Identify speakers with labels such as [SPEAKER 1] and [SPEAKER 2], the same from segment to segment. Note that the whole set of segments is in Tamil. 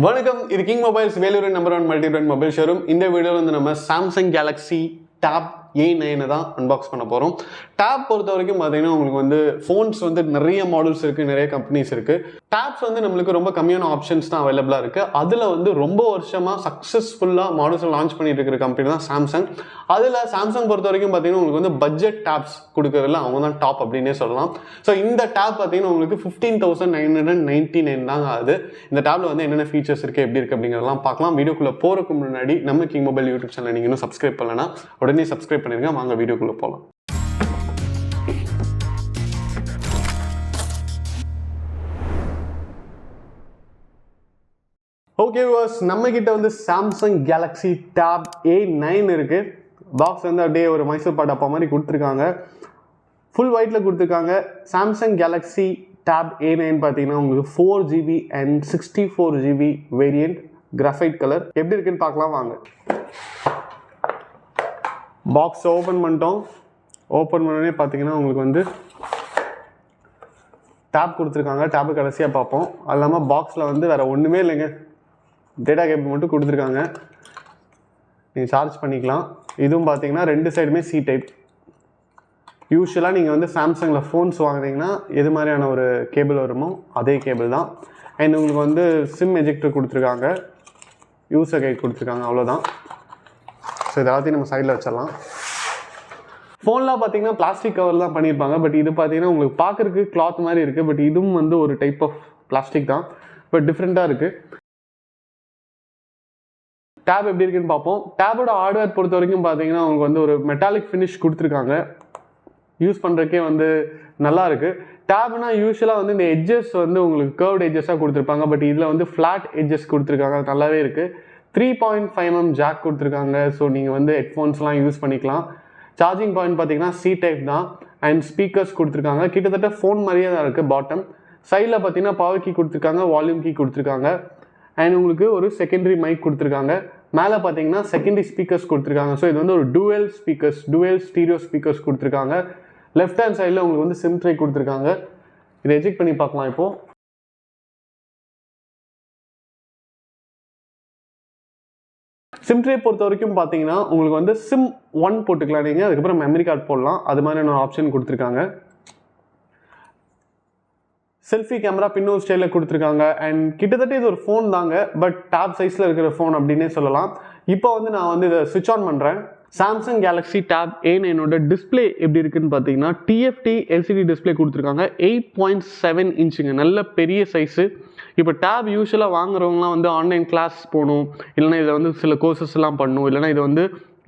[SPEAKER 1] வணக்கம், இது king mobiles Vellore number 1 multi brand mobile showroom. இந்த வீடியோவில் வந்து நம்ம சாம்சங் கேலக்ஸி டேப் A9 தான் அன்பாக்ஸ் பண்ண போகிறோம். டேப் பொறுத்த வரைக்கும் பார்த்தீங்கன்னா உங்களுக்கு வந்து ஃபோன்ஸ் வந்து நிறைய மாடல்ஸ் இருக்குது, நிறைய கம்பெனிஸ் இருக்குது. டேப்ஸ் வந்து நம்மளுக்கு ரொம்ப கம்மியான ஆப்ஷன்ஸ் தான் அவைலபிளாக இருக்குது. அதில் வந்து ரொம்ப வருஷமாக சக்ஸஸ்ஃபுல்லாக மாடல்ஸ் லான்ச் பண்ணிட்டு இருக்கிற கம்பெனி தான் சாம்சங். அதில் சாம்சங் பொறுத்த வரைக்கும் பார்த்தீங்கன்னா உங்களுக்கு வந்து பட்ஜெட் டேப்ஸ் கொடுக்கறதுல அவங்க தான் டாப் அப்படின்னே சொல்லலாம். ஸோ இந்த டேப் பார்த்தீங்கன்னா உங்களுக்கு 15,999 தாங்க ஆகுது. இந்த டேப்ல வந்து என்னென்ன ஃபீச்சர்ஸ் இருக்குது, எப்படி இருக்குது அப்படிங்கிறதெல்லாம் பார்க்கலாம். வீடியோக்குள்ளே போகிறதுக்கு முன்னாடி நம்ம கிங் மொபைல் யூடியூப் சேனல் நீங்கள் இன்னும் சப்ஸ்கிரைப் பண்ணலன்னா உடனே சப்ஸ்கிரைப் பண்ணிருங்க. வாங்க வீடியோக்குள்ளே போகலாம். ஓகே வியூவர்ஸ், நம்ம கிட்ட வந்து சாம்சங் கேலக்ஸி டேப் A9 இருக்கு. பாக்ஸ் வந்து அப்படியே ஒரு மைசூர் பாட்டப்பா மாதிரி கொடுத்துருக்காங்க. ஃபுல் ஒயிட்டில் கொடுத்துருக்காங்க. சாம்சங் கேலக்ஸி டேப் A9 பார்த்தீங்கன்னா உங்களுக்கு 4GB and 64GB variant, graphite colour. எப்படி இருக்குன்னு பார்க்கலாம் வாங்க. பாக்ஸ் ஓப்பன் பண்ணிட்டோம். ஓப்பன் பண்ணோடனே பார்த்தீங்கன்னா உங்களுக்கு வந்து டேப் கொடுத்துருக்காங்க. டேப்பு கடைசியாக பார்ப்போம். அது இல்லாமல் பாக்ஸில் வந்து வேறு ஒன்றுமே இல்லைங்க, டேட்டா கேபிள் மட்டும் கொடுத்துருக்காங்க. நீங்கள் சார்ஜ் பண்ணிக்கலாம். இதுவும் பார்த்தீங்கன்னா ரெண்டு சைடுமே சி டைப். யூஸ்வலாக நீங்கள் வந்து சாம்சங்கில் ஃபோன்ஸ் வாங்குறீங்கன்னா எது மாதிரியான ஒரு கேபிள் வருமோ அதே கேபிள் தான். அண்ட் உங்களுக்கு வந்து சிம் எஜெக்டர் கொடுத்துருக்காங்க, யூசர் கைட் கொடுத்துருக்காங்க, அவ்வளோதான். ஸோ இது எல்லாத்தையும் நம்ம சைடில் வச்சிடலாம். ஃபோன்லாம் பார்த்தீங்கன்னா பிளாஸ்டிக் கவர் தான் பண்ணியிருப்பாங்க. பட் இது பார்த்தீங்கன்னா உங்களுக்கு பார்க்குறதுக்கு கிளாத் மாதிரி இருக்குது. பட் இதுவும் வந்து ஒரு டைப் ஆஃப் பிளாஸ்டிக் தான், பட் டிஃப்ரெண்ட்டாக இருக்குது. டேப் எப்படி இருக்குன்னு பார்ப்போம். டேபோட ஹார்ட்வேர் பொறுத்த வரைக்கும் பார்த்தீங்கன்னா உங்களுக்கு வந்து ஒரு மெட்டாலிக் ஃபினிஷ் கொடுத்துருக்காங்க. யூஸ் பண்ணுறதுக்கே வந்து நல்லா இருக்குது. டேப்னா யூஸ்வலாக வந்து இந்த எட்ஜஸ் வந்து உங்களுக்கு கர்வ்ட் எட்ஜஸாக கொடுத்துருப்பாங்க. பட் இதில் வந்து ஃப்ளாட் எட்ஜஸ் கொடுத்துருக்காங்க, நல்லாவே இருக்குது. 3.5mm ஜாக் கொடுத்துருக்காங்க. ஸோ நீங்கள் வந்து ஹெட்ஃபோன்ஸ்லாம் யூஸ் பண்ணிக்கலாம். சார்ஜிங் பாயிண்ட் பார்த்தீங்கன்னா சி டைப் தான். அண்ட் ஸ்பீக்கர்ஸ் கொடுத்துருக்காங்க, கிட்டத்தட்ட ஃபோன் மாதிரியே தான் இருக்குது. பாட்டம் சைடில் பார்த்தீங்கன்னா பவர் கீ கொடுத்துருக்காங்க, வால்யூம் கீ கொடுத்துருக்காங்க. அண்ட் உங்களுக்கு ஒரு செகண்டரி மைக் கொடுத்துருக்காங்க. மேலே பார்த்தீங்கன்னா செகண்டரி ஸ்பீக்கர்ஸ் கொடுத்துருக்காங்க. ஸோ இது வந்து ஒரு டூவல் ஸ்டீரியோ ஸ்பீக்கர்ஸ் கொடுத்துருக்காங்க. லெஃப்ட் ஹேண்ட் சைடில் உங்களுக்கு வந்து சிம் ட்ரே கொடுத்துருக்காங்க. இதை எஜெக்ட் பண்ணி பார்க்கலாம். இப்போது சிம் ட்ரே பொறுத்த வரைக்கும் பார்த்தீங்கன்னா உங்களுக்கு வந்து சிம் 1 போட்டுக்கலாம் நீங்கள், அதுக்கப்புறம் மெமரி கார்டு போடலாம். அது மாதிரியான ஒரு ஆப்ஷன் கொடுத்துருக்காங்க. செல்ஃபி கேமரா பின்னூர் ஸ்டைலில் கொடுத்துருக்காங்க. அண்ட் கிட்டத்தட்ட இது ஒரு ஃபோன் தாங்க, பட் டேப் சைஸில் இருக்கிற ஃபோன் அப்படின்னே சொல்லலாம். இப்போ வந்து நான் வந்து இதை ஸ்விட்ச் ஆன் பண்ணுறேன். சாம்சங் கேலக்ஸி டேப் A9ஓட டிஸ்பிளே எப்படி இருக்குன்னு பார்த்தீங்கன்னா TFT LCD டிஸ்பிளே கொடுத்துருக்காங்க. 8.7 இன்ச்சுங்க, நல்ல பெரிய சைஸு. இப்போ டேப் யூஸ்வலாக வாங்குறவங்களாம் வந்து ஆன்லைன் கிளாஸ் போகணும், இல்லைனா இதை வந்து சில கோர்சஸ்லாம் பண்ணணும், இல்லைனா இதை வந்து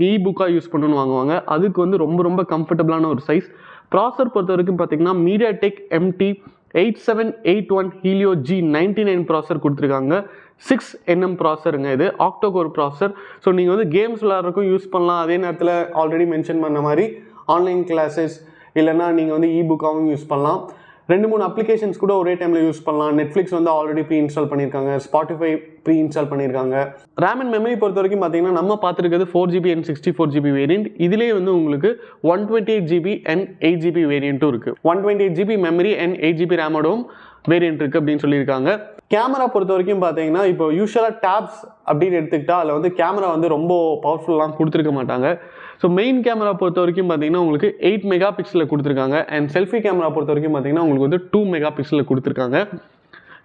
[SPEAKER 1] இ-புக்காக யூஸ் பண்ணணும்னு வாங்குவாங்க. அதுக்கு வந்து ரொம்ப ரொம்ப கம்ஃபர்டபுளான ஒரு சைஸ். ப்ராசர் பொறுத்த வரைக்கும் பார்த்தீங்கன்னா MediaTek MT 8781 Helio G99 ப்ராசர் கொடுத்துருக்காங்க. 6nm ப்ராசருங்க, இது ஆக்டோகோர் ப்ராசர். ஸோ நீங்கள் வந்து கேம்ஸ் விளையாடுறதுக்கும் யூஸ் பண்ணலாம். அதே நேரத்தில் ஆல்ரெடி மென்ஷன் பண்ண மாதிரி ஆன்லைன் கிளாஸஸ் இல்லைனா நீங்கள் வந்து இ-புக்காகவும் யூஸ் பண்ணலாம். 2-3 அப்ளிகேஷன்ஸ் கூட ஒரே டைமில் யூஸ் பண்ணலாம். நெட்ஃப்ளிக்ஸ் வந்து ஆல்ரெடி ப்ரீ இன்ஸ்டால் பண்ணியிருக்காங்க, ஸ்பாட்டிஃபை ப்ரீ இன்ஸ்டால் பண்ணியிருக்காங்க. ரேம் அண்ட் மெமரி பொறுத்த வரைக்கும் பார்த்தீங்கன்னா நம்ம பார்த்துருக்கிறது 4GB and 64GB வேரியண்ட். இதிலே வந்து உங்களுக்கு 128GB and 8GB வேரியண்ட்டும் இருக்குது. 128GB memory and 8GB ரேமோடவும் variant இருக்குது அப்படின்னு சொல்லியிருக்காங்க. கேமரா பொறுத்த வரைக்கும் பார்த்தீங்கன்னா இப்போ யூஸ்வலாக டேப்ஸ் அப்படின்னு எடுத்துக்கிட்டால் அதில் வந்து கேமரா வந்து ரொம்ப பவர்ஃபுல்லாக கொடுத்துருக்க மாட்டாங்க. ஸோ மெயின் கேமரா பொறுத்த வரைக்கும் பார்த்தீங்கன்னா உங்களுக்கு 8 மெகா பிக்சலில் கொடுத்துருக்காங்க. அண்ட் செல்ஃபி கேமரா பொறுத்த வரைக்கும் பார்த்தீங்கன்னா உங்களுக்கு வந்து 2 மெகா பிக்சலில் கொடுத்துருக்காங்க.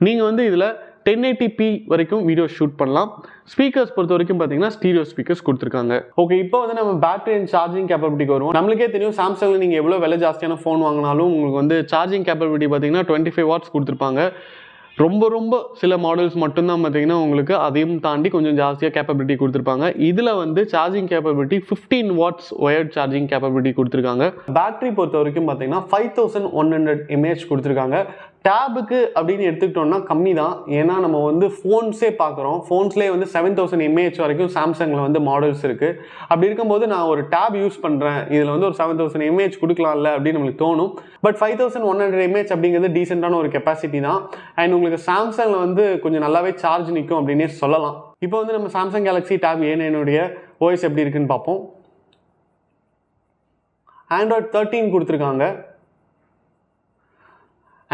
[SPEAKER 1] நீங்கள் வந்து இதில் 1080p வரைக்கும் வீடியோ ஷூட் பண்ணலாம். ஸ்பீக்கர்ஸ் பொறுத்த வரைக்கும் பார்த்தீங்கன்னா ஸ்டீரியோ ஸ்பீக்கர்ஸ் கொடுத்துருக்காங்க. ஓகே, இப்போ வந்து நம்ம பேட்டரி அண்ட் சார்ஜிங் கேப்பபிலிட்டிக்கு வருவோம். நம்மளுக்கே தெரியும் சாம்சங்கில் நீங்கள் எவ்வளோ விலை ஜாஸ்தியான ஃபோன் வாங்கினாலும் உங்களுக்கு வந்து சார்ஜிங் கேப்பபிலிட்டி பார்த்தீங்கன்னா 25 வாட்ஸ் கொடுத்துருப்பாங்க. ரொம்ப சில மாடல்ஸ் மட்டும்தான் பார்த்தீங்கன்னா உங்களுக்கு அதையும் தாண்டி கொஞ்சம் ஜாஸ்தியாக கேப்பபிலிட்டி கொடுத்துருப்பாங்க. இதில் வந்து charging capability 15 watts wired charging capability கொடுத்துருக்காங்க. பேட்டரி பொறுத்த வரைக்கும் பார்த்தீங்கன்னா 5100 mAh கொடுத்துருக்காங்க. டேபுக்கு அப்படின்னு எடுத்துக்கிட்டோம்னா கம்மி தான். ஏன்னா நம்ம வந்து ஃபோன்ஸே பார்க்குறோம். ஃபோன்ஸ்லேயே வந்து 7000 mAh வரைக்கும் சாம்சங்கில் வந்து மாடல்ஸ் இருக்குது. அப்படி இருக்கும்போது நான் ஒரு டேப் யூஸ் பண்ணுறேன், இதில் வந்து ஒரு 7000 mAh கொடுக்கலாம்ல அப்படின்னு நம்மளுக்கு தோணும். பட் 5100 mAh அப்படிங்கிறது டீசெண்டான ஒரு கெப்பாசிட்டி தான். அண்ட் உங்களுக்கு சாம்சங்கில் வந்து கொஞ்சம் நல்லாவே சார்ஜ் நிற்கும் அப்படின்னே சொல்லலாம். இப்போ வந்து நம்ம Samsung Galaxy tape A9 OS எப்படி இருக்குன்னு பார்ப்போம். Android 13 கொடுத்துருக்காங்க.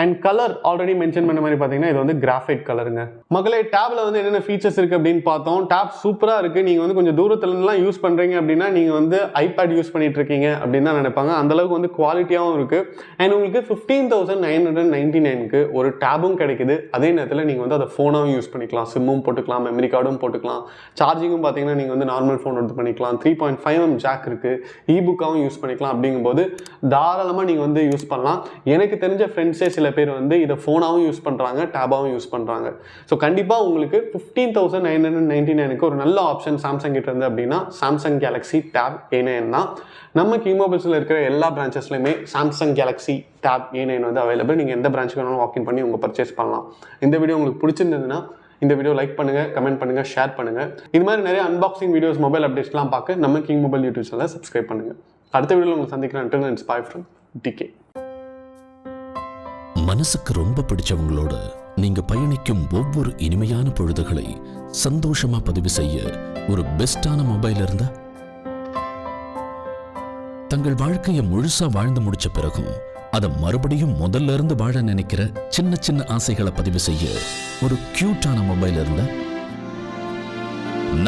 [SPEAKER 1] அண்ட் கலர் ஆல்ரெடி மென்ஷன் பண்ண மாதிரி பார்த்தீங்கன்னா இது வந்து கிராஃபைட் கலருங்க. மக்களே டேப்ல வந்து என்னென்ன ஃபீச்சர்ஸ் இருக்குது அப்படின்னு பார்த்தோம். டேப் சூப்பராக இருக்குது. நீங்கள் வந்து கொஞ்சம் தூரத்துலலாம் யூஸ் பண்ணுறீங்க அப்படின்னா நீங்கள் வந்து ஐபேட் யூஸ் பண்ணிட்டு இருக்கீங்க அப்படின்னு தான் நினைப்பாங்க. அந்தளவுக்கு வந்து குவாலிட்டியாகவும் இருக்குது. அண்ட் உங்களுக்கு 15,999க்கு ஒரு டேபும் கிடைக்குது. அதே நேரத்தில் நீங்கள் வந்து அதை ஃபோனாகவும் யூஸ் பண்ணிக்கலாம். சிம்மும் போட்டுக்கலாம், மெமரி கார்டும் போட்டுக்கலாம். சார்ஜிங்கும் பார்த்தீங்கன்னா நீங்கள் வந்து நார்மல் ஃபோன் எடுத்து பண்ணிக்கலாம். 3.5mm ஜாக் இருக்குது. இபுக்காகவும் யூஸ் பண்ணிக்கலாம். அப்படிங்கும்போது தாராளமாக நீங்கள் வந்து யூஸ் பண்ணலாம். எனக்கு தெரிஞ்ச ஃப்ரெண்ட்ஸே சில பேர் வந்து இதை ஃபோனாகவும் யூஸ் பண்ணுறாங்க, டேபாகவும் யூஸ் பண்ணுறாங்க. ஸோ கண்டிப்பாக உங்களுக்கு 15,999க்கு ஒரு நல்ல ஆப்ஷன் சாம்சங் கிட்ட இருந்து அப்படின்னா சாம்சங் கேலக்ஸி டேப் A9 தான். நம்ம கிங் மொபைல்ஸில் இருக்கிற எல்லா பிரான்ச்சஸ்லையுமே சாம்சங் கேலக்ஸி டேப் A9 வந்து அவைலபிள். நீங்கள் எந்த பிரான்ச்சுக்கு வேணாலும் வாக்கின் பண்ணி உங்கள் பர்ச்சேஸ் பண்ணலாம். இந்த வீடியோ உங்களுக்கு பிடிச்சிருந்ததுன்னா இந்த வீடியோ லைக் பண்ணுங்கள், கமெண்ட் பண்ணுங்கள், ஷேர் பண்ணுங்கள். இது மாதிரி நிறைய அன்பாக்சிங் வீடியோஸ், மொபைல் அப்டேட்ஸ்லாம் பார்க்க நம்ம கிங் மொபைல் யூடியூப் சேனலை சப்ஸ்கிரைப் பண்ணுங்கள். அடுத்த வீடியோவில் உங்களை சந்திக்கிறேன். until then, it's bye from DK.
[SPEAKER 2] மனசுக்கு ரொம்ப பிடிச்சவங்களோட நீங்க பயணிக்கும் ஒவ்வொரு இனிமையான பொழுதுகளை சந்தோஷமா பதிவு செய்ய ஒரு பெஸ்டான மொபைல் இருந்தா, தங்கள் வாழ்க்கையை முழுசா வாழ்ந்து முடிச்ச பிறகும் அதை மறுபடியும் முதல்ல இருந்து வாழ நினைக்கிற சின்ன சின்ன ஆசைகளை பதிவு செய்ய ஒரு கியூட்டான மொபைல் இருந்தா,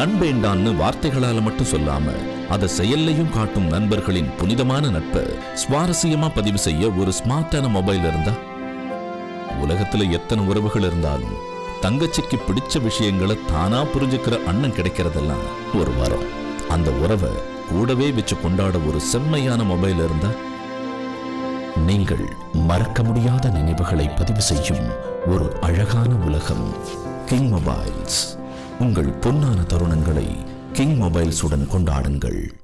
[SPEAKER 2] நண்பேண்டான்னு வார்த்தைகளால மட்டும் சொல்லாம அதை செயல்லையும் காட்டும் நண்பர்களின் புனிதமான நட்பை சுவாரஸ்யமா பதிவு செய்ய ஒரு ஸ்மார்ட்டான மொபைல் இருந்தா, உலகத்துல எத்தனை உறவுகள் இருந்தாலும் தங்கச்சிக்கு பிடிச்ச விஷயங்களை தானா புரிஞ்சுக்கிற அண்ணன் கிடைக்கிறதெல்லாம் ஒரு வரம். அந்த உறவை கூடவே வச்சு கொண்டாட ஒரு செம்மையான மொபைல் இருந்தா, நீங்கள் மறக்க முடியாத நினைவுகளை பதிவு செய்யும் ஒரு அழகான உலகம் கிங் மொபைல்ஸ். உங்கள் பொன்னான தருணங்களை கிங் மொபைல்ஸுடன் கொண்டாடுங்கள்.